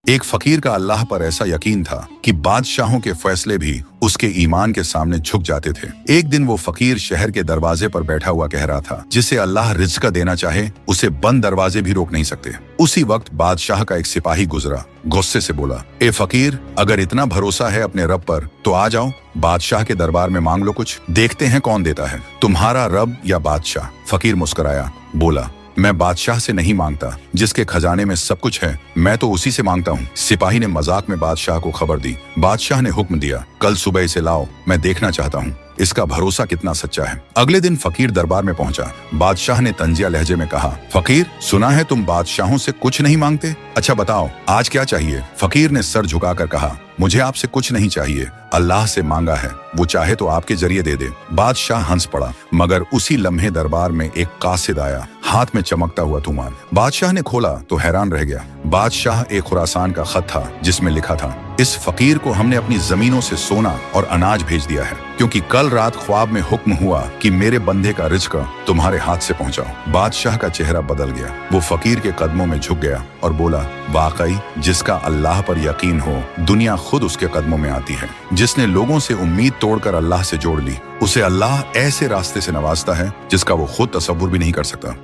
एक फकीर का अल्लाह पर ऐसा यकीन था कि बादशाहों के फैसले भी उसके ईमान के सामने झुक जाते थे। एक दिन वो फकीर शहर के दरवाजे पर बैठा हुआ कह रहा था, जिसे अल्लाह रिज़्क देना चाहे उसे बंद दरवाजे भी रोक नहीं सकते। उसी वक्त बादशाह का एक सिपाही गुजरा, गुस्से से बोला, ए फकीर, अगर इतना भरोसा है अपने रब पर तो आ जाओ, बादशाह के दरबार में मांग लो कुछ, देखते हैं कौन देता है, तुम्हारा रब या बादशाह। फकीर मुस्कुराया, बोला, मैं बादशाह से नहीं मांगता, जिसके खजाने में सब कुछ है, मैं तो उसी से मांगता हूँ। सिपाही ने मजाक में बादशाह को खबर दी। बादशाह ने हुक्म दिया, कल सुबह इसे लाओ, मैं देखना चाहता हूँ इसका भरोसा कितना सच्चा है। अगले दिन फकीर दरबार में पहुंचा। बादशाह ने तंजिया लहजे में कहा, फकीर, सुना है तुम बादशाहों से कुछ नहीं मांगते, अच्छा बताओ आज क्या चाहिए। फकीर ने सर झुकाकर कहा, मुझे आपसे कुछ नहीं चाहिए, अल्लाह से मांगा है, वो चाहे तो आपके जरिए दे दे। बादशाह हंस पड़ा, मगर उसी लम्हे दरबार में एक कासिद आया, हाथ में चमकता हुआ तूमान। बादशाह ने खोला तो हैरान रह गया। बादशाह एक खुरासान का खत था, जिसमें लिखा था, इस फकीर को हमने अपनी जमीनों से सोना और अनाज भेज दिया है, क्योंकि कल रात ख्वाब में हुक्म हुआ कि मेरे बंदे का रिज़्क तुम्हारे हाथ से पहुंचाओ। बादशाह का चेहरा बदल गया, वो फकीर के कदमों में झुक गया और बोला, वाकई जिसका अल्लाह पर यकीन हो, दुनिया खुद उसके कदमों में आती है। जिसने लोगों से उम्मीद तोड़कर अल्लाह से जोड़ ली, उसे अल्लाह ऐसे रास्ते से नवाजता है जिसका वो खुद तसव्वुर भी नहीं कर सकता।